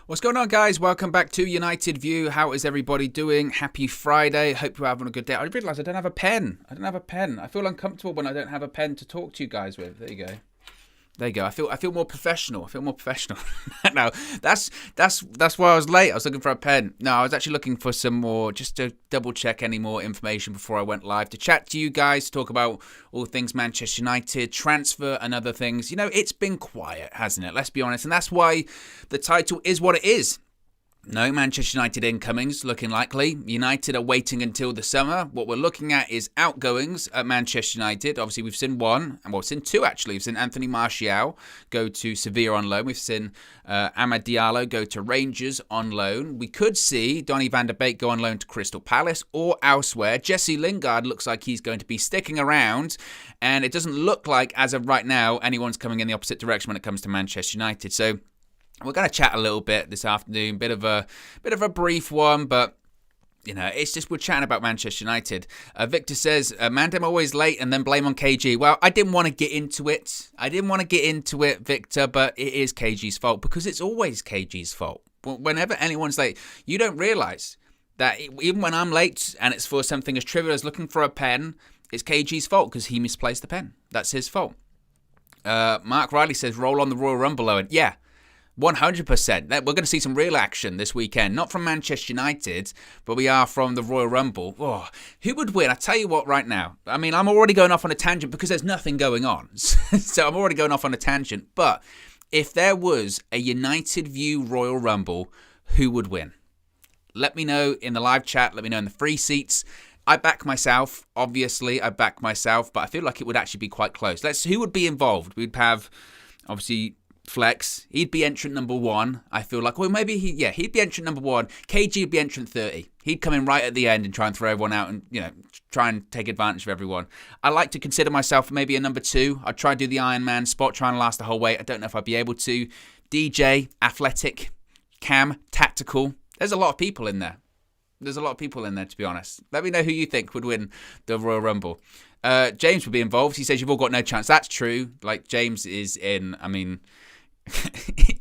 What's going on, guys? Welcome back to United View. How is everybody doing? Happy Friday. Hope you're having a good day. I realised I don't have a pen. I feel uncomfortable when I don't have a pen to talk to you guys with. There you go. I feel more professional. No, that's why I was late. I was looking for a pen. No, I was actually looking for some more, just to double check any more information before I went live to chat to you guys, to talk about all things Manchester United, transfer and other things. You know, it's been quiet, hasn't it? Let's be honest. And that's why the title is what it is. No Manchester United incomings looking likely. United are waiting until the summer. What we're looking at is outgoings at Manchester United. Obviously, we've seen one, and we've seen two actually. We've seen Anthony Martial go to Sevilla on loan. We've seen Amad Diallo go to Rangers on loan. We could see Donny van de Beek go on loan to Crystal Palace or elsewhere. Jesse Lingard looks like he's going to be sticking around, and it doesn't look like, as of right now, anyone's coming in the opposite direction when it comes to Manchester United. So we're going to chat a little bit this afternoon, bit of a brief one, but you know, it's just we're chatting about Manchester United. Victor says, Mandem always late and then blame on KG. Well, I didn't want to get into it. Victor, but it is KG's fault because it's always KG's fault. Whenever anyone's late, you don't realise that even when I'm late and it's for something as trivial as looking for a pen, it's KG's fault because he misplaced the pen. That's his fault. Mark Riley says, roll on the Royal Rumble, Owen. Yeah. 100%. We're going to see some real action this weekend. Not from Manchester United, but we are from the Royal Rumble. Oh, who would win? I tell you what right now. I mean, I'm already going off on a tangent because there's nothing going on. So I'm already going off on a tangent. But if there was a United View Royal Rumble, who would win? Let me know in the live chat. Let me know in the free seats. I back myself. Obviously, I back myself. But I feel like it would actually be quite close. Who would be involved? We'd have, obviously, Flex, he'd be entrant number 1. I feel like, well, maybe he'd be entrant number 1. KG would be entrant 30. He'd come in right at the end and try and throw everyone out and, you know, try and take advantage of everyone. I like to consider myself maybe a number 2. I'd try and do the Iron Man spot, try and last the whole way. I don't know if I'd be able to. DJ, athletic, Cam, tactical. There's a lot of people in there. To be honest. Let me know who you think would win the Royal Rumble. James would be involved. He says you've all got no chance. That's true. Like, James is in, I mean,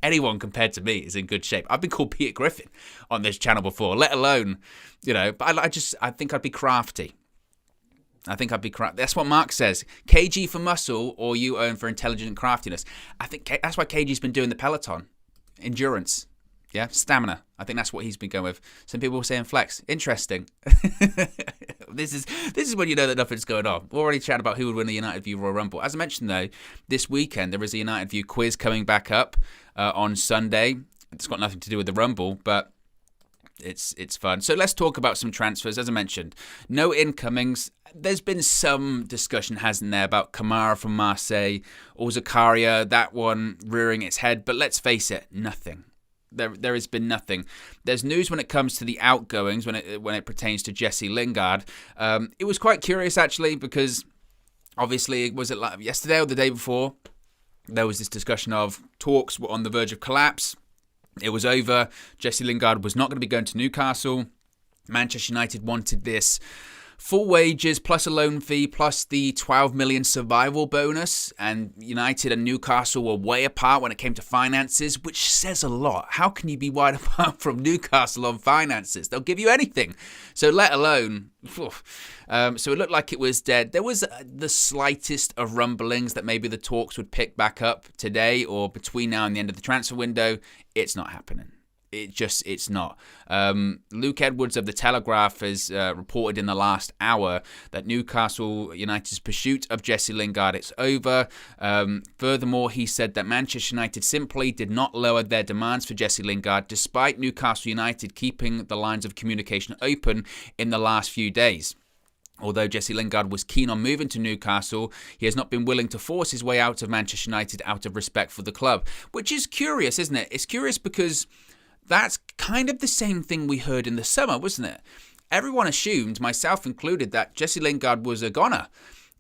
anyone compared to me is in good shape. I've been called Peter Griffin on this channel before, let alone, you know, but I think I'd be crafty. That's what Mark says. KG for muscle or you Owen for intelligent craftiness. I think that's why KG's been doing the Peloton. Endurance. Yeah, stamina. I think that's what he's been going with. Some people were saying flex. Interesting. This is when you know that nothing's going on. We're already chatting about who would win the United View Royal Rumble. As I mentioned, though, this weekend there is a United View quiz coming back up on Sunday. It's got nothing to do with the Rumble, but it's fun. So let's talk about some transfers. As I mentioned, no incomings. There's been some discussion, hasn't there, about Kamara from Marseille or Zakaria, that one rearing its head. But let's face it, nothing. There has been nothing. There's news when it comes to the outgoings, when it pertains to Jesse Lingard. It was quite curious, actually, because obviously, was it like yesterday or the day before? There was this discussion of talks were on the verge of collapse. It was over. Jesse Lingard was not going to be going to Newcastle. Manchester United wanted this full wages plus a loan fee plus the 12 million survival bonus, and United and Newcastle were way apart when it came to finances, which says a lot. How can you be wide apart from Newcastle on finances? They'll give you anything, so let alone so it looked like it was dead. There was the slightest of rumblings that maybe the talks would pick back up today or between now and the end of the transfer window. It's not happening. It's not. Luke Edwards of The Telegraph has reported in the last hour that Newcastle United's pursuit of Jesse Lingard is over. Furthermore, he said that Manchester United simply did not lower their demands for Jesse Lingard, despite Newcastle United keeping the lines of communication open in the last few days. Although Jesse Lingard was keen on moving to Newcastle, he has not been willing to force his way out of Manchester United out of respect for the club. Which is curious, isn't it? It's curious because that's kind of the same thing we heard in the summer, wasn't it? Everyone assumed, myself included, that Jesse Lingard was a goner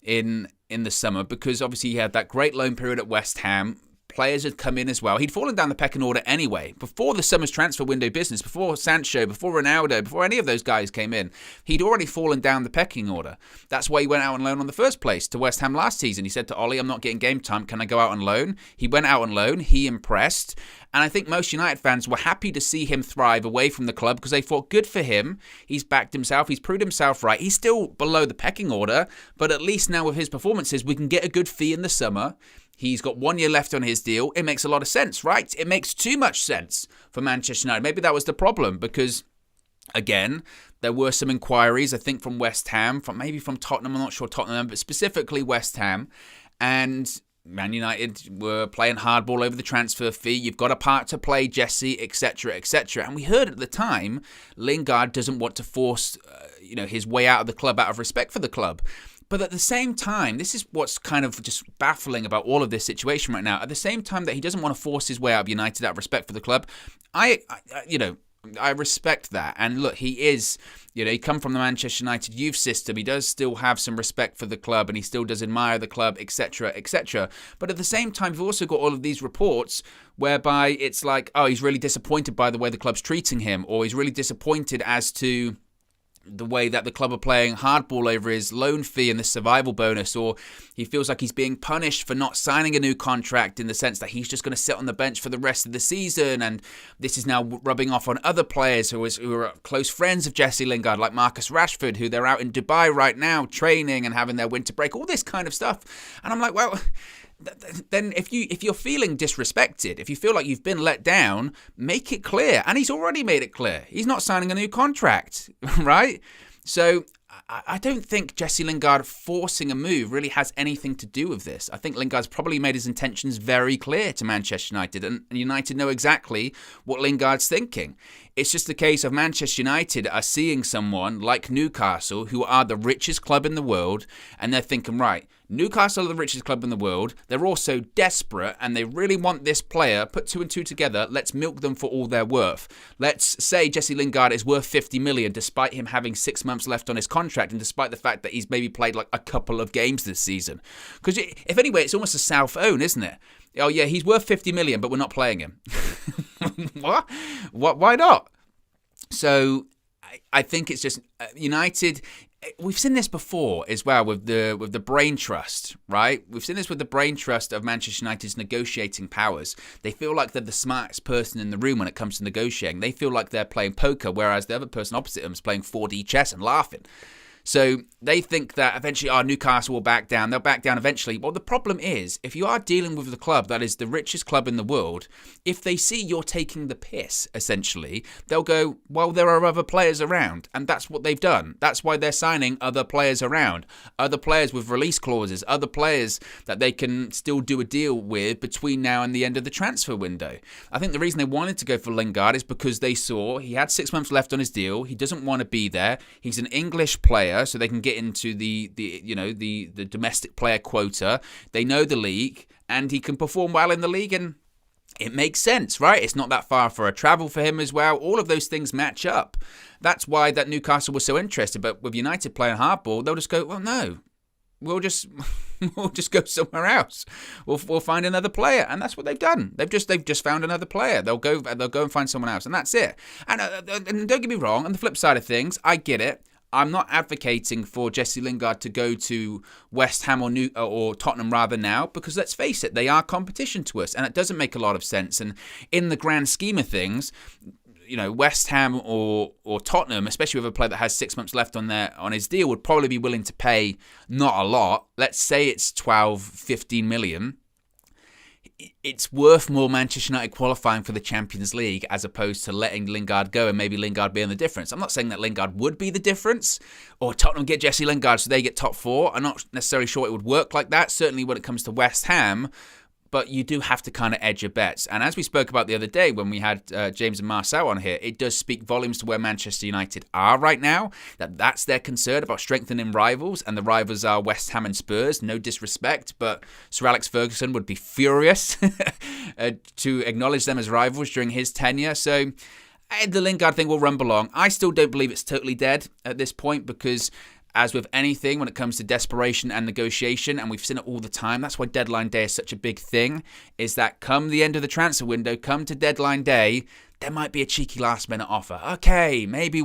in the summer because obviously he had that great loan period at West Ham. players had come in as well. He'd fallen down the pecking order anyway. Before the summer's transfer window business, before Sancho, before Ronaldo, before any of those guys came in, he'd already fallen down the pecking order. That's why he went out on loan on the first place to West Ham last season. He said to Ollie, I'm not getting game time. Can I go out on loan? He went out on loan. He impressed. And I think most United fans were happy to see him thrive away from the club because they thought, good for him. He's backed himself. He's proved himself right. He's still below the pecking order, but at least now with his performances, we can get a good fee in the summer. He's got 1 year left on his deal. It makes a lot of sense, right? It makes too much sense for Manchester United. Maybe that was the problem because, again, there were some inquiries, I think, from West Ham, maybe from Tottenham. I'm not sure Tottenham, but specifically West Ham. And Man United were playing hardball over the transfer fee. You've got a part to play, Jesse, etc., etc. And we heard at the time, Lingard doesn't want to force, his way out of the club out of respect for the club. But at the same time, this is what's kind of just baffling about all of this situation right now. At the same time that he doesn't want to force his way out of United out of respect for the club, I respect that. And look, he is, he come from the Manchester United youth system. He does still have some respect for the club and he still does admire the club, etc., etc. But at the same time, you've also got all of these reports whereby it's like, oh, he's really disappointed by the way the club's treating him, or he's really disappointed as to the way that the club are playing hardball over his loan fee and the survival bonus, or he feels like he's being punished for not signing a new contract in the sense that he's just going to sit on the bench for the rest of the season, and this is now rubbing off on other players who are close friends of Jesse Lingard, like Marcus Rashford, who they're out in Dubai right now training and having their winter break, all this kind of stuff. And I'm like, well, then if you're feeling disrespected, if you feel like you've been let down, make it clear. And he's already made it clear. He's not signing a new contract, right? So I don't think Jesse Lingard forcing a move really has anything to do with this. I think Lingard's probably made his intentions very clear to Manchester United, and United know exactly what Lingard's thinking. It's just a case of Manchester United are seeing someone like Newcastle, who are the richest club in the world, and they're thinking, right, Newcastle are the richest club in the world. They're also desperate and they really want this player. Put 2 and 2 together. Let's milk them for all they're worth. Let's say Jesse Lingard is worth 50 million despite him having 6 months left on his contract and despite the fact that he's maybe played like a couple of games this season. Because if anyway, it's almost a self-own, isn't it? Oh yeah, he's worth 50 million, but we're not playing him. What? Why not? So I think it's just United. We've seen this before as well with the brain trust, right? We've seen this with the brain trust of Manchester United's negotiating powers. They feel like they're the smartest person in the room when it comes to negotiating. They feel like they're playing poker, whereas the other person opposite them is playing 4D chess and laughing. So they think that eventually, Newcastle will back down. They'll back down eventually. Well, the problem is, if you are dealing with the club that is the richest club in the world, if they see you're taking the piss, essentially, they'll go, well, there are other players around. And that's what they've done. That's why they're signing other players around. Other players with release clauses. Other players that they can still do a deal with between now and the end of the transfer window. I think the reason they wanted to go for Lingard is because they saw he had 6 months left on his deal. He doesn't want to be there. He's an English player, so they can get into the domestic player quota. They know the league, and he can perform well in the league, and it makes sense, right? It's not that far for a travel for him as well. All of those things match up. That's why that Newcastle was so interested. But with United playing hardball, they'll just go, well, no, we'll just go somewhere else. We'll find another player, and that's what they've done. They've just found another player. They'll go and find someone else, and that's it. And don't get me wrong. On the flip side of things, I get it. I'm not advocating for Jesse Lingard to go to West Ham or Tottenham rather now, because let's face it, they are competition to us, and it doesn't make a lot of sense. And in the grand scheme of things, West Ham or Tottenham, especially with a player that has 6 months left on his deal, would probably be willing to pay not a lot. Let's say it's 12, 15 million. It's worth more Manchester United qualifying for the Champions League as opposed to letting Lingard go and maybe Lingard being the difference. I'm not saying that Lingard would be the difference or Tottenham get Jesse Lingard so they get top 4. I'm not necessarily sure it would work like that, certainly when it comes to West Ham. But you do have to kind of edge your bets. And as we spoke about the other day when we had James and Marcel on here, it does speak volumes to where Manchester United are right now. That's their concern about strengthening rivals. And the rivals are West Ham and Spurs. No disrespect, but Sir Alex Ferguson would be furious to acknowledge them as rivals during his tenure. So the Lingard thing will rumble along. I still don't believe it's totally dead at this point because as with anything when it comes to desperation and negotiation, and we've seen it all the time, that's why deadline day is such a big thing, is that come the end of the transfer window, come to deadline day, there might be a cheeky last-minute offer. Okay, maybe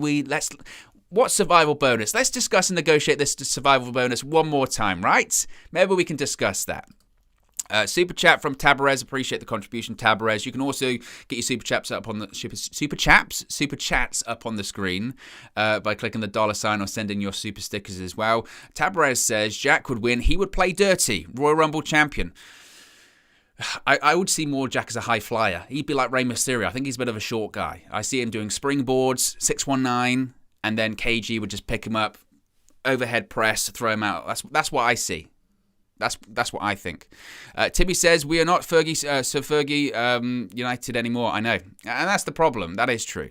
what survival bonus? Let's discuss and negotiate this survival bonus one more time, right? Maybe we can discuss that. Super chat from Tabarez. Appreciate the contribution, Tabarez. You can also get your super chats up on the super chats up on the screen by clicking the $ or sending your super stickers as well. Tabarez says Jack would win. He would play dirty. Royal Rumble champion. I would see more Jack as a high flyer. He'd be like Rey Mysterio. I think he's a bit of a short guy. I see him doing springboards, 619, and then KG would just pick him up, overhead press, throw him out. That's what I see. That's what I think. Timmy says, we are not Fergie United anymore. I know. And that's the problem. That is true.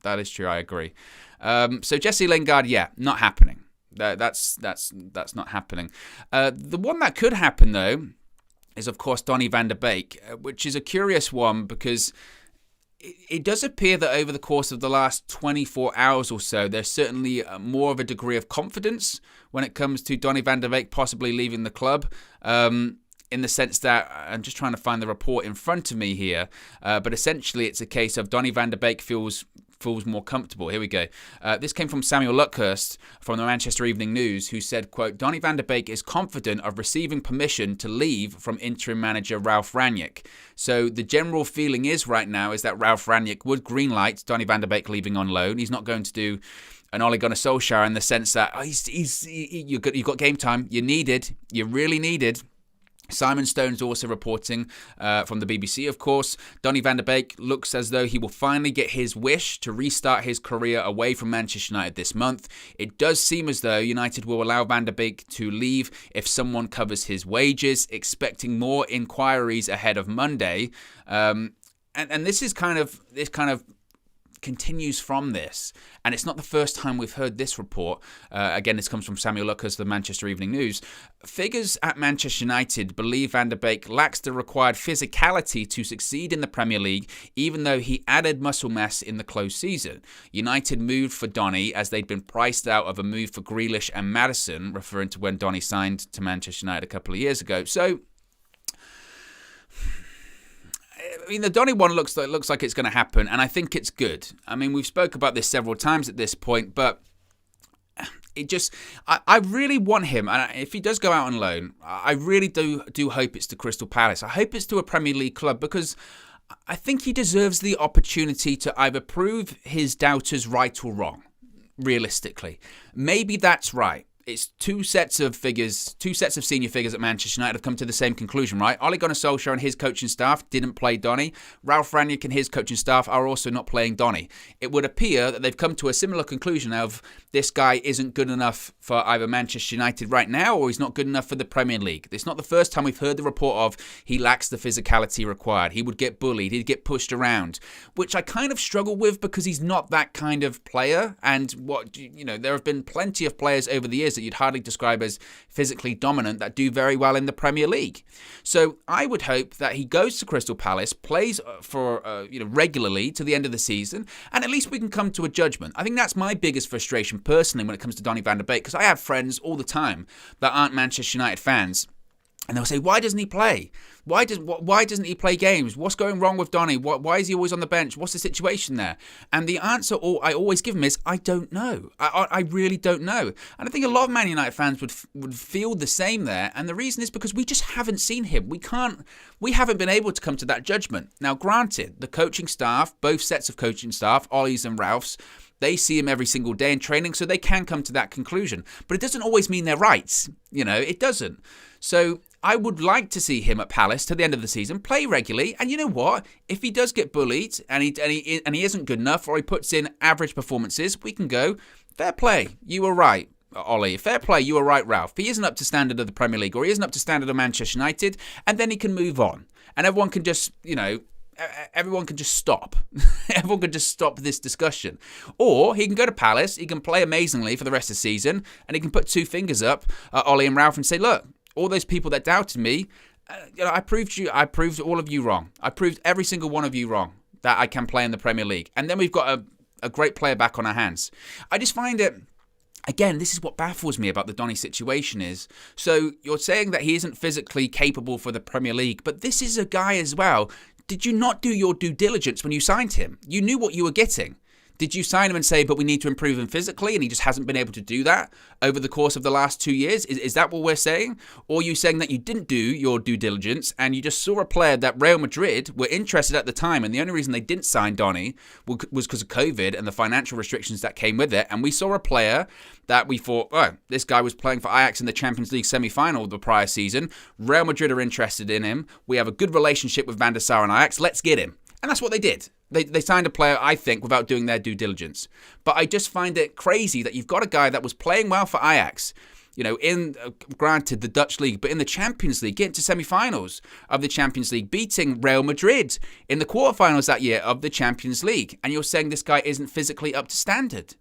I agree. So Jesse Lingard, yeah, not happening. That's not happening. The one that could happen, though, is, of course, Donny van der Beek, which is a curious one because it does appear that over the course of the last 24 hours or so, there's certainly more of a degree of confidence when it comes to Donny van der Beek possibly leaving the club, in the sense that, I'm just trying to find the report in front of me here, but essentially it's a case of Donny van der Beek feels more comfortable. Here we go. This came from Samuel Luckhurst from the Manchester Evening News, who said, quote, Donny van der Beek is confident of receiving permission to leave from interim manager Ralf Rangnick. So the general feeling is right now is that Ralf Rangnick would greenlight Donny van der Beek leaving on loan. He's not going to do an Ole Gunnar Solskjaer in the sense that you've got game time. You really needed. Simon Stone's also reporting from the BBC, of course. Donny van der Beek looks as though he will finally get his wish to restart his career away from Manchester United this month. It does seem as though United will allow van der Beek to leave if someone covers his wages, expecting more inquiries ahead of Monday. And this kind of continues from this, and it's not the first time we've heard this report. Again, this comes from Samuel Lucas, the Manchester Evening News. Figures at Manchester United believe Van der Beek lacks the required physicality to succeed in the Premier League, even though he added muscle mass in the close season. United moved for Donny as they'd been priced out of a move for Grealish and Maddison, referring to when Donny signed to Manchester United a couple of years ago. So, I mean, the Donny one looks like it's going to happen, and I think it's good. I mean, we've spoke about this several times at this point, but I really want him, and if he does go out on loan, I really do hope it's to Crystal Palace. I hope it's to a Premier League club, because I think he deserves the opportunity to either prove his doubters right or wrong, realistically. Maybe that's right. It's two sets of senior figures at Manchester United have come to the same conclusion, right? Ole Gunnar Solskjaer and his coaching staff didn't play Donny. Ralf Rangnick and his coaching staff are also not playing Donny. It would appear that they've come to a similar conclusion of this guy isn't good enough for either Manchester United right now, or he's not good enough for the Premier League. It's not the first time we've heard the report of he lacks the physicality required. He would get bullied. He'd get pushed around, which I kind of struggle with because he's not that kind of player. And there have been plenty of players over the years that you'd hardly describe as physically dominant that do very well in the Premier League. So I would hope that he goes to Crystal Palace, plays for regularly to the end of the season, and at least we can come to a judgment. I think that's my biggest frustration personally when it comes to Donny van der Beek, because I have friends all the time that aren't Manchester United fans, and they'll say, why doesn't he play? Why doesn't he play games? What's going wrong with Donny? Why is he always on the bench? What's the situation there? And the answer I always give him is, I don't know. I really don't know. And I think a lot of Man United fans would feel the same there. And the reason is because we just haven't seen him. We haven't been able to come to that judgment. Now, granted, the coaching staff, both sets of coaching staff, Ollie's and Ralph's, they see him every single day in training, so they can come to that conclusion. But it doesn't always mean they're right. It doesn't. So I would like to see him at Palace to the end of the season, play regularly, and you know what? If he does get bullied and he isn't good enough, or he puts in average performances, we can go, fair play, you were right, Ollie. Fair play, you were right, Ralph. He isn't up to standard of the Premier League, or he isn't up to standard of Manchester United, and then he can move on. And everyone can just, everyone can just stop. Everyone can just stop this discussion. Or he can go to Palace, he can play amazingly for the rest of the season, and he can put two fingers up at Ollie and Ralph and say, look, all those people that doubted me, I proved all of you wrong. I proved every single one of you wrong that I can play in the Premier League. And then we've got a great player back on our hands. I just find it again, this is what baffles me about the Donny situation is, so you're saying that he isn't physically capable for the Premier League, but this is a guy as well. Did you not do your due diligence when you signed him? You knew what you were getting. Did you sign him and say, but we need to improve him physically, and he just hasn't been able to do that over the course of the last 2 years? Is that what we're saying? Or are you saying that you didn't do your due diligence and you just saw a player that Real Madrid were interested at the time, and the only reason they didn't sign Donny was because of COVID and the financial restrictions that came with it, and we saw a player that we thought, oh, this guy was playing for Ajax in the Champions League semi-final the prior season. Real Madrid are interested in him. We have a good relationship with Van der Sar and Ajax. Let's get him. And that's what they did. They signed a player, I think, without doing their due diligence. But I just find it crazy that you've got a guy that was playing well for Ajax, in, granted, the Dutch league, but in the Champions League, getting to semi-finals of the Champions League, beating Real Madrid in the quarterfinals that year of the Champions League. And you're saying this guy isn't physically up to standard.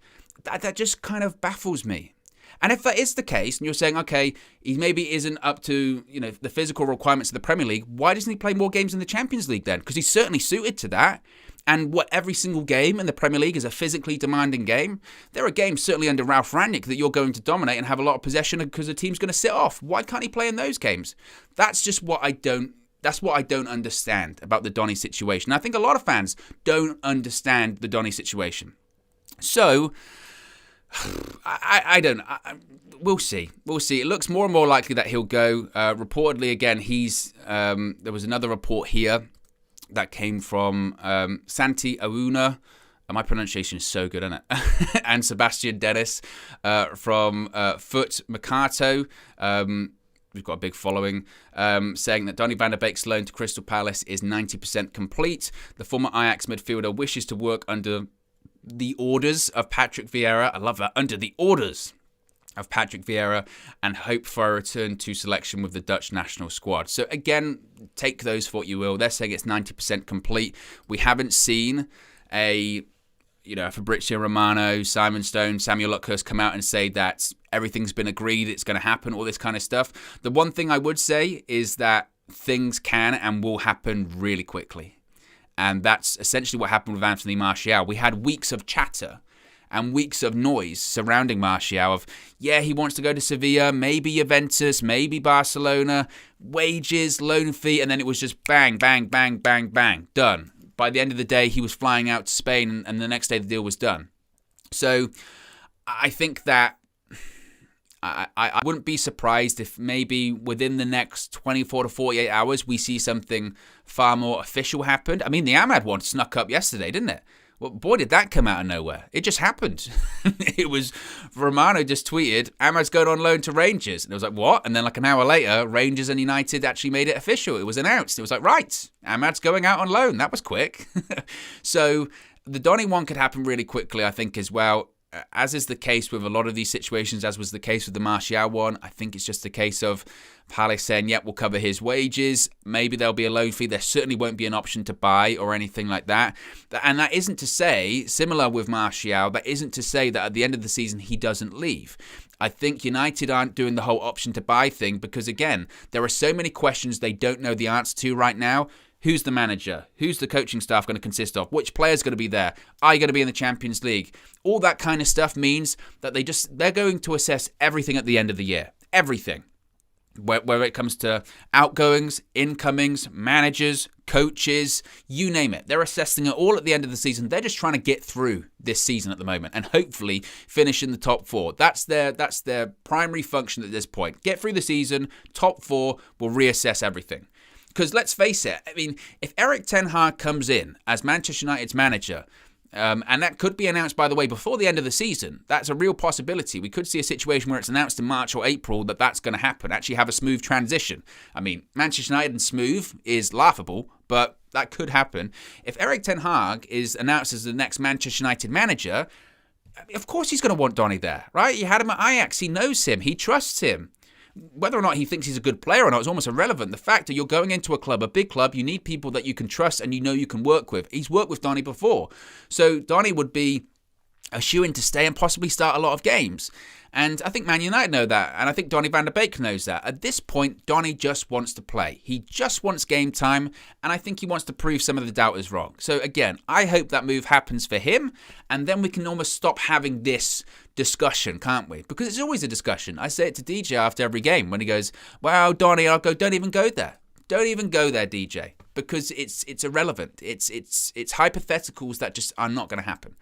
That just kind of baffles me. And if that is the case, and you're saying, okay, he maybe isn't up to, the physical requirements of the Premier League, why doesn't he play more games in the Champions League then? Because he's certainly suited to that. And every single game in the Premier League is a physically demanding game. There are games, certainly under Ralf Rangnick, that you're going to dominate and have a lot of possession because the team's going to sit off. Why can't he play in those games? That's just what I don't understand about the Donny situation. I think a lot of fans don't understand the Donny situation. So, I don't. We'll see. It looks more and more likely that he'll go. Reportedly, again, there was another report here that came from Santi Auna. My pronunciation is so good, isn't it? And Sebastian Dennis from Foot Mercato. We've got a big following, saying that Donny van de Beek's loan to Crystal Palace is 90% complete. The former Ajax midfielder wishes to work under the orders of Patrick Vieira. I love that. Under the orders of Patrick Vieira, and hope for a return to selection with the Dutch national squad. So again, take those for what you will. They're saying it's 90% complete. We haven't seen Fabrizio Romano, Simon Stone, Samuel Luckhurst come out and say that everything's been agreed, it's going to happen, all this kind of stuff. The one thing I would say is that things can and will happen really quickly. And that's essentially what happened with Anthony Martial. We had weeks of chatter and weeks of noise surrounding Martial of, he wants to go to Sevilla, maybe Juventus, maybe Barcelona, wages, loan fee, and then it was just bang, bang, bang, bang, bang, done. By the end of the day, he was flying out to Spain, and the next day the deal was done. So I think that I wouldn't be surprised if maybe within the next 24 to 48 hours we see something far more official happen. I mean, the Ahmad one snuck up yesterday, didn't it? Well, boy, did that come out of nowhere. It just happened. It was, Romano just tweeted, Ahmad's going on loan to Rangers. And it was like, what? And then like an hour later, Rangers and United actually made it official. It was announced. It was like, right, Ahmad's going out on loan. That was quick. So the Donny one could happen really quickly, I think, as well. As is the case with a lot of these situations, as was the case with the Martial one, I think it's just a case of Palace saying, yep, we'll cover his wages. Maybe there'll be a loan fee. There certainly won't be an option to buy or anything like that. And that isn't to say, similar with Martial, that isn't to say that at the end of the season he doesn't leave. I think United aren't doing the whole option to buy thing because, again, there are so many questions they don't know the answer to right now. Who's the manager? Who's the coaching staff going to consist of? Which player's going to be there? Are you going to be in the Champions League? All that kind of stuff means that they're going to assess everything at the end of the year. Everything. Whether it comes to outgoings, incomings, managers, coaches, you name it. They're assessing it all at the end of the season. They're just trying to get through this season at the moment and hopefully finish in the top four. That's their primary function at this point. Get through the season, top four, we'll reassess everything. Because let's face it, I mean, if Erik ten Hag comes in as Manchester United's manager, and that could be announced, by the way, before the end of the season, that's a real possibility. We could see a situation where it's announced in March or April that that's going to happen, actually have a smooth transition. I mean, Manchester United and smooth is laughable, but that could happen. If Erik ten Hag is announced as the next Manchester United manager, of course he's going to want Donny there, right? He had him at Ajax. He knows him. He trusts him. Whether or not he thinks he's a good player or not is almost irrelevant. The fact that you're going into a club, a big club, you need people that you can trust and you know you can work with. He's worked with Donny before. So Donny would be a shoo-in to stay and possibly start a lot of games. And I think Man United know that, and I think Donny van de Beek knows that. At this point, Donny just wants to play. He just wants game time, and I think he wants to prove some of the doubters wrong. So again, I hope that move happens for him, and then we can almost stop having this discussion, can't we? Because it's always a discussion. I say it to DJ after every game when he goes, "Wow, Donny," I'll go, "Don't even go there. Don't even go there, DJ," because it's irrelevant. It's hypotheticals that just are not going to happen.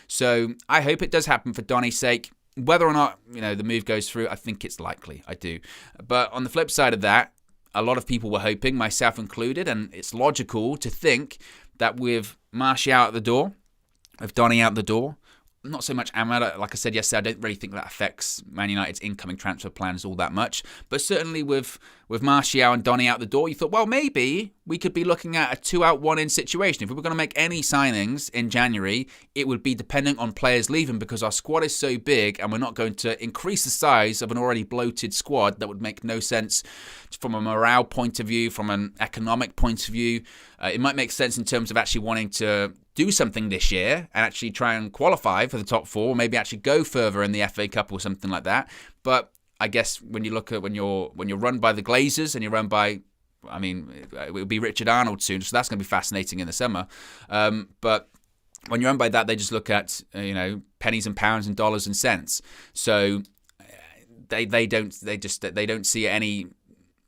So I hope it does happen for Donny's sake. Whether or not, the move goes through, I think it's likely. I do. But on the flip side of that, a lot of people were hoping, myself included, and it's logical to think that with Martial out the door, with Donny out the door, not so much Amad. Like I said yesterday, I don't really think that affects Man United's incoming transfer plans all that much. But certainly with Martial and Donny out the door, you thought, well, maybe we could be looking at a 2-out, 1-in situation. If we were going to make any signings in January, it would be dependent on players leaving because our squad is so big and we're not going to increase the size of an already bloated squad. That would make no sense from a morale point of view, from an economic point of view. It might make sense in terms of actually wanting to do something this year and actually try and qualify for the top 4, maybe actually go further in the FA Cup or something like that. But I guess when you look at when you're run by the Glazers and you're run by, it will be Richard Arnold soon, so that's going to be fascinating in the summer. But when you're run by that, they just look at pennies and pounds and dollars and cents. So they don't see any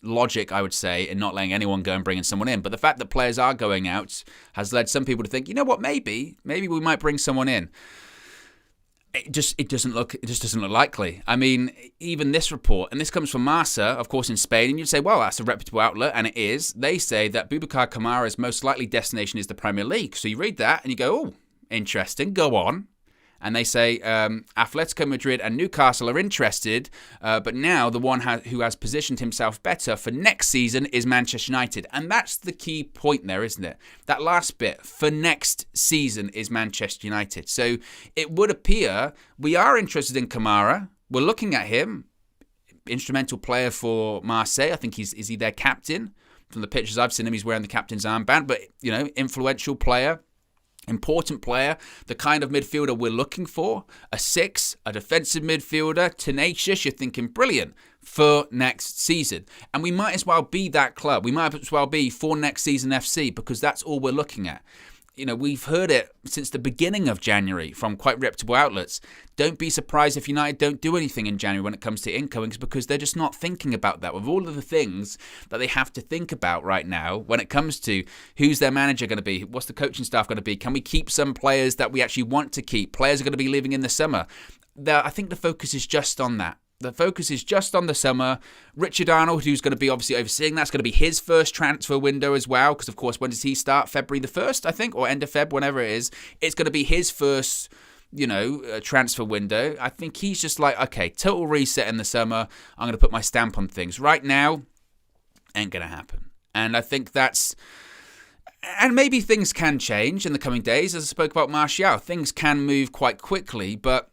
logic, I would say, in not letting anyone go and bringing someone in. But the fact that players are going out has led some people to think, you know what, maybe we might bring someone in. It just doesn't look likely. Even this report, and this comes from Marca, of course, in Spain, and you'd say, well, that's a reputable outlet, and it is. They say that Boubacar Kamara's most likely destination is the Premier League. So you read that and you go, oh, interesting, go on. And they say Atletico Madrid and Newcastle are interested, but now the one who has positioned himself better for next season is Manchester United. And that's the key point there, isn't it? That last bit, for next season, is Manchester United. So it would appear we are interested in Kamara. We're looking at him. Instrumental player for Marseille. I think is he their captain? From the pictures I've seen him, he's wearing the captain's armband. But, influential player. Important player, the kind of midfielder we're looking for, a 6, a defensive midfielder, tenacious, you're thinking brilliant for next season. And we might as well be that club. We might as well be for next season FC because that's all we're looking at. We've heard it since the beginning of January from quite reputable outlets. Don't be surprised if United don't do anything in January when it comes to incomings because they're just not thinking about that. With all of the things that they have to think about right now when it comes to who's their manager going to be, what's the coaching staff going to be, can we keep some players that we actually want to keep, players are going to be leaving in the summer. I think the focus is just on that. The focus is just on the summer. Richard Arnold, who's going to be obviously overseeing that's going to be his first transfer window as well. Because, of course, when does he start? February the 1st, I think, or end of Feb, whenever it is. It's going to be his first, transfer window. I think he's just like, okay, total reset in the summer. I'm going to put my stamp on things. Right now, ain't going to happen. And I think that's... And maybe things can change in the coming days. As I spoke about Martial, things can move quite quickly. But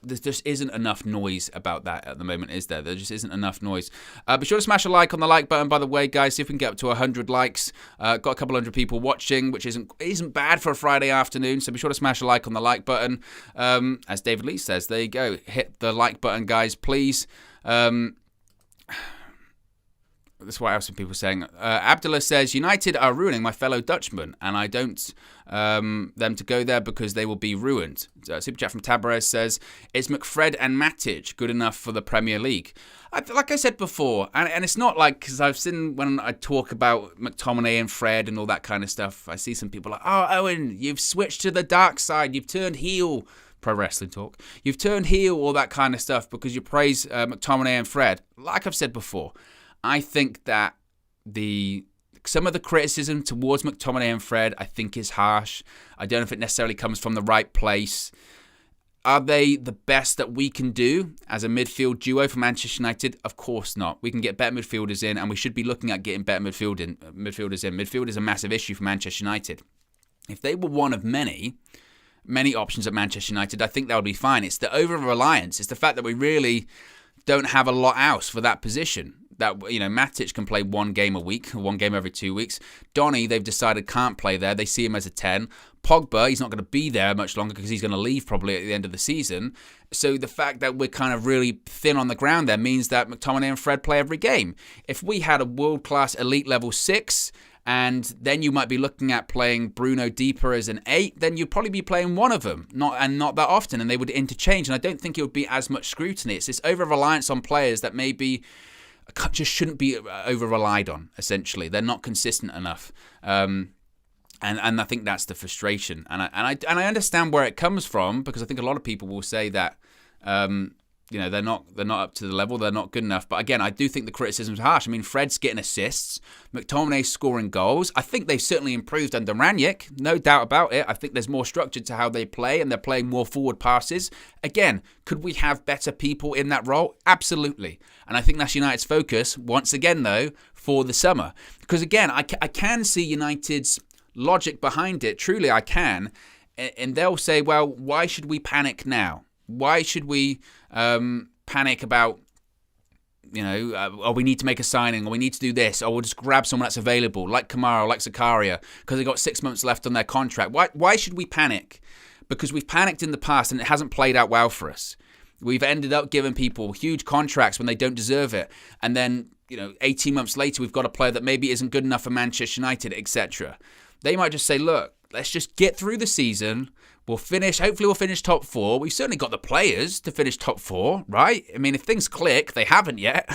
there just isn't enough noise about that at the moment, is there? There just isn't enough noise. Be sure to smash a like on the like button, by the way, guys. See if we can get up to 100 likes. Got a couple hundred people watching, which isn't bad for a Friday afternoon. So be sure to smash a like on the like button. As David Lee says, there you go. Hit the like button, guys, please. That's what else are people saying. Abdullah says, United are ruining my fellow Dutchman, and I don't them to go there because they will be ruined. Super Chat from Tabarez says, is McFred and Matic good enough for the Premier League? Like I said before, and it's not like, because I've seen when I talk about McTominay and Fred and all that kind of stuff, I see some people like, oh, Owen, you've switched to the dark side, you've turned heel. Pro wrestling talk. You've turned heel, all that kind of stuff, because you praise McTominay and Fred. Like I've said before, I think that some of the criticism towards McTominay and Fred, I think, is harsh. I don't know if it necessarily comes from the right place. Are they the best that we can do as a midfield duo for Manchester United? Of course not. We can get better midfielders in, and we should be looking at getting better midfielders in. Midfield is a massive issue for Manchester United. If they were one of many options at Manchester United, I think that would be fine. It's the over-reliance. It's the fact that we really don't have a lot else for that position. that, you know, Matic can play one game a week, one game every 2 weeks. Donny, they've decided can't play there. They see him as a 10. Pogba, he's not going to be there much longer because he's going to leave probably at the end of the season. So the fact that we're kind of really thin on the ground there means that McTominay and Fred play every game. If we had a world-class elite level 6, and then you might be looking at playing Bruno deeper as an 8, then you'd probably be playing one of them, not that often, and they would interchange. And I don't think it would be as much scrutiny. It's this over-reliance on players that maybe just shouldn't be over-relied on, essentially. They're not consistent enough. And I think that's the frustration. And I understand where it comes from, because I think a lot of people will say that you know, they're not up to the level, they're not good enough. But again, I do think the criticism's harsh. I mean, Fred's getting assists, McTominay's scoring goals. I think they've certainly improved under Ranić, no doubt about it. I think there's more structure to how they play, and they're playing more forward passes. Again, could we have better people in that role? Absolutely. And I think that's United's focus, once again, though, for the summer. Because again, I can see United's logic behind it. Truly, I can. And they'll say, well, why should we panic now? Why should we panic about, you know, oh, we need to make a signing, or we need to do this, or we'll just grab someone that's available, like Kamara, like Zakaria, because they've got 6 months left on their contract. Why should we panic? Because we've panicked in the past and it hasn't played out well for us. We've ended up giving people huge contracts when they don't deserve it. And then, you know, 18 months later, we've got a player that maybe isn't good enough for Manchester United, etc. They might just say, look, let's just get through the season. Hopefully we'll finish top 4. We've certainly got the players to finish top 4, right? I mean, if things click, they haven't yet.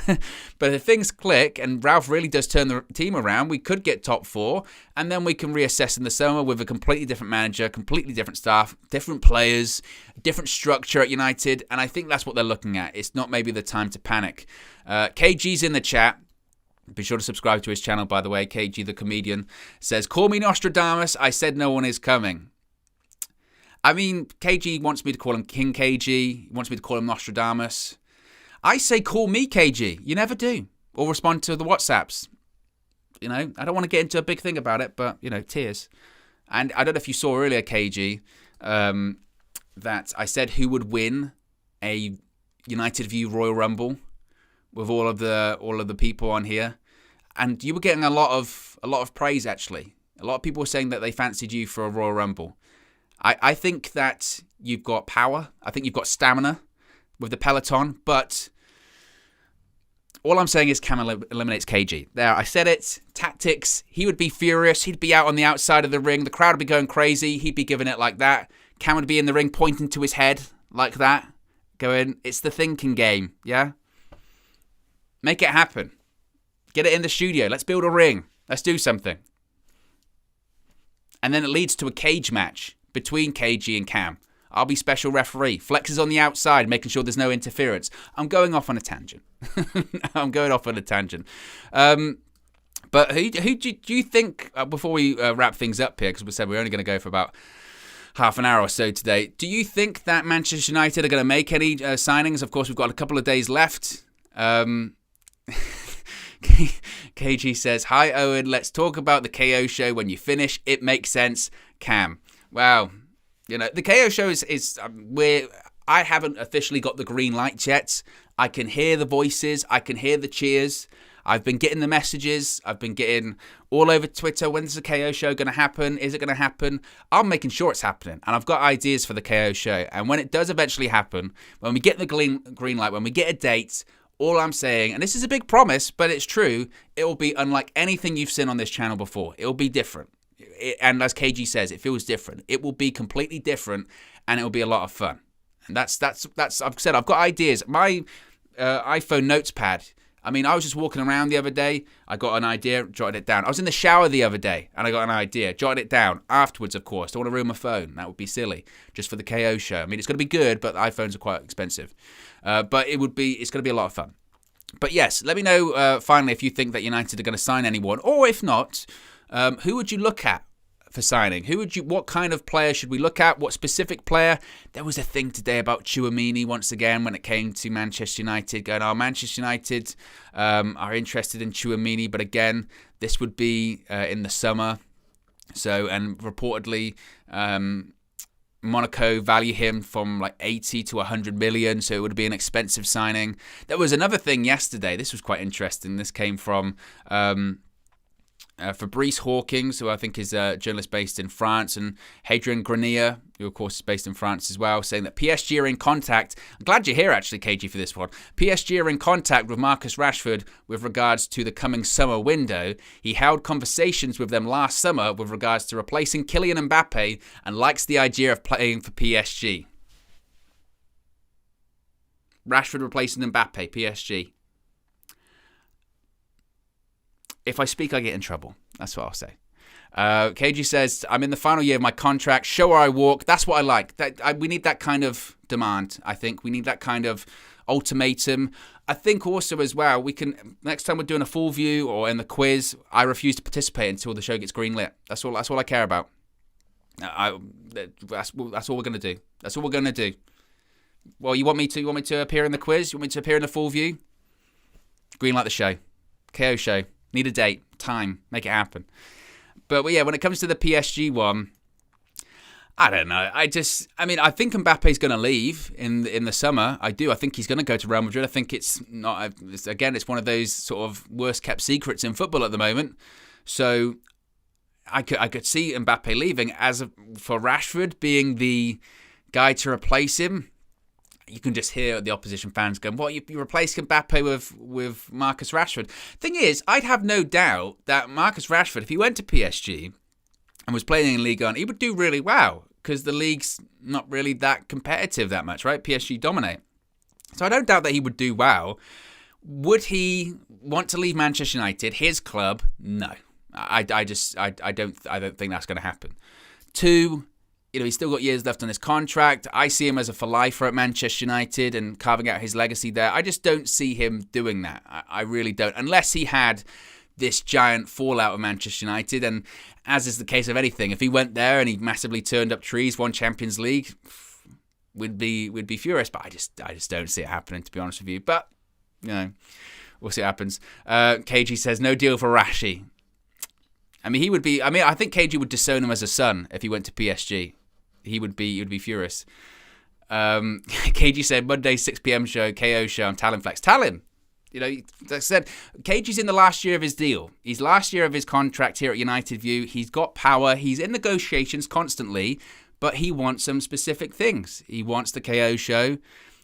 But if things click and Ralph really does turn the team around, we could get top 4. And then we can reassess in the summer with a completely different manager, completely different staff, different players, different structure at United. And I think that's what they're looking at. It's not maybe the time to panic. KG's in the chat. Be sure to subscribe to his channel, by the way. KG the comedian says, call me Nostradamus. I said no one is coming. I mean, KG wants me to call him King KG. He wants me to call him Nostradamus. I say call me KG. You never do. Or respond to the WhatsApps. You know, I don't want to get into a big thing about it, but, you know, tears. And I don't know if you saw earlier, KG, that I said who would win a United View Royal Rumble with all of the people on here. And you were getting a lot of praise, actually. A lot of people were saying that they fancied you for a Royal Rumble. I think that you've got power. I think you've got stamina with the peloton. But all I'm saying is Cam eliminates KG. There, I said it. Tactics. He would be furious. He'd be out on the outside of the ring. The crowd would be going crazy. He'd be giving it like that. Cam would be in the ring pointing to his head like that. Going, it's the thinking game, yeah? Make it happen. Get it in the studio. Let's build a ring. Let's do something. And then it leads to a cage match between KG and Cam. I'll be special referee. Flex is on the outside, making sure there's no interference. I'm going off on a tangent. But who do you think, before we wrap things up here, because we said we're only going to go for about half an hour or so today, do you think that Manchester United are going to make any signings? Of course, we've got a couple of days left. KG says, hi Owen, let's talk about the KO show when you finish. It makes sense. Cam. Wow. You know, the KO show is where I haven't officially got the green light yet. I can hear the voices. I can hear the cheers. I've been getting the messages. I've been getting all over Twitter. When's the KO show going to happen? Is it going to happen? I'm making sure it's happening. And I've got ideas for the KO show. And when it does eventually happen, when we get the green light, when we get a date, all I'm saying, and this is a big promise, but it's true, it will be unlike anything you've seen on this channel before. It will be different. And as KG says, it feels different. It will be completely different, and it will be a lot of fun. And that's I've said, I've got ideas. My iPhone notes pad, I mean, I was just walking around the other day. I got an idea, jotted it down. I was in the shower the other day, and I got an idea, jotted it down. Afterwards, of course, don't want to ruin my phone. That would be silly, just for the KO show. I mean, it's going to be good, but iPhones are quite expensive. But it's going to be a lot of fun. But yes, let me know finally if you think that United are going to sign anyone, or if not, who would you look at for signing? What kind of player should we look at? What specific player? There was a thing today about Tchouaméni once again when it came to Manchester United, going, Manchester United are interested in Tchouaméni, but again, this would be in the summer. So, and reportedly, Monaco value him from like 80 to 100 million, so it would be an expensive signing. There was another thing yesterday. This was quite interesting. This came from Fabrice Hawkins, who I think is a journalist based in France, and Hadrian Grenier, who of course is based in France as well, saying that PSG are in contact. I'm glad you're here actually, KG, for this one. PSG are in contact with Marcus Rashford with regards to the coming summer window. He held conversations with them last summer with regards to replacing Kylian Mbappe and likes the idea of playing for PSG. Rashford replacing Mbappe, PSG. If I speak, I get in trouble. That's what I'll say. KG says, I'm in the final year of my contract. Show where I walk. That's what I like. We need that kind of demand, I think. We need that kind of ultimatum. I think also as well, we can, next time we're doing a full view or in the quiz, I refuse to participate until the show gets greenlit. That's all I care about. That's all we're going to do. That's all we're going to do. Well, you want me to appear in the quiz? You want me to appear in the full view? Greenlight the show. KO show. Need a date, time, make it happen. But yeah, when it comes to the PSG one, I don't know. I think Mbappe's going to leave in the summer. I do. I think he's going to go to Real Madrid. I think it's one of those sort of worst kept secrets in football at the moment. So I could see Mbappe leaving. For Rashford being the guy to replace him, you can just hear the opposition fans going, "What, you replaced Mbappe with Marcus Rashford?" Thing is, I'd have no doubt that Marcus Rashford, if he went to PSG and was playing in Ligue 1, he would do really well because the league's not really that competitive that much, right? PSG dominate. So I don't doubt that he would do well. Would he want to leave Manchester United, his club? No. I don't think that's going to happen. 2, he's still got years left on his contract. I see him as a for lifer at Manchester United and carving out his legacy there. I just don't see him doing that. I really don't. Unless he had this giant fallout with Manchester United. And as is the case of anything, if he went there and he massively turned up trees, won Champions League, we'd be furious. But I just don't see it happening, to be honest with you. But, we'll see what happens. KG says, no deal for Rashi. I think KG would disown him as a son if he went to PSG. He would be furious. KG said, Monday, 6 p.m. show, KO show on Talonflex. Talon, like I said, KG's in the last year of his deal. He's last year of his contract here at United View. He's got power. He's in negotiations constantly, but he wants some specific things. He wants the KO show.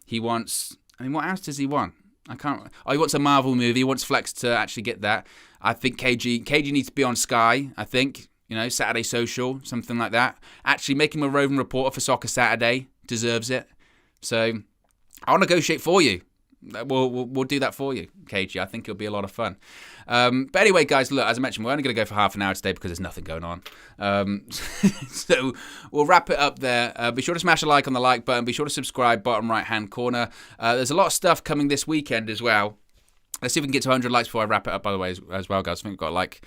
He wants, what else does he want? He wants a Marvel movie. He wants Flex to actually get that. I think KG needs to be on Sky, I think. Saturday Social, something like that. Actually, make him a roving reporter for Soccer Saturday. Deserves it. So, I'll negotiate for you. We'll do that for you, KG. I think it'll be a lot of fun. But anyway, guys, look, as I mentioned, we're only going to go for half an hour today because there's nothing going on. So, we'll wrap it up there. Be sure to smash a like on the like button. Be sure to subscribe, bottom right-hand corner. There's a lot of stuff coming this weekend as well. Let's see if we can get to 100 likes before I wrap it up, by the way, as well, guys. I think we've got like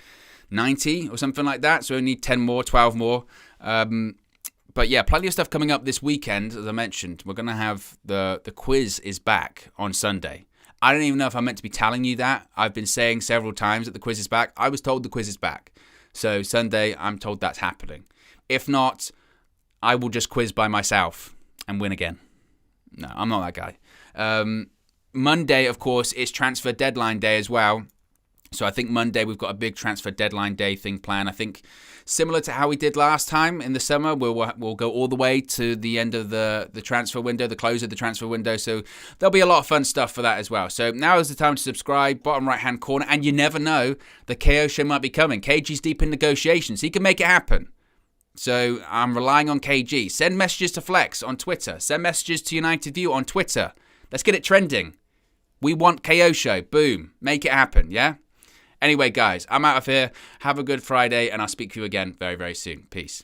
90 or something like that. So we need 10 more, 12 more. But yeah, plenty of stuff coming up this weekend. As I mentioned, we're going to have the quiz is back on Sunday. I don't even know if I'm meant to be telling you that. I've been saying several times that the quiz is back. I was told the quiz is back. So Sunday, I'm told that's happening. If not, I will just quiz by myself and win again. No, I'm not that guy. Monday, of course, is transfer deadline day as well. So I think Monday we've got a big transfer deadline day thing planned. I think similar to how we did last time in the summer, we'll go all the way to the end of the transfer window, the close of the transfer window. So there'll be a lot of fun stuff for that as well. So now is the time to subscribe, bottom right-hand corner. And you never know, the KO show might be coming. KG's deep in negotiations. He can make it happen. So I'm relying on KG. Send messages to Flex on Twitter. Send messages to United View on Twitter. Let's get it trending. We want KO show. Boom. Make it happen, yeah? Anyway, guys, I'm out of here. Have a good Friday, and I'll speak to you again very, very soon. Peace.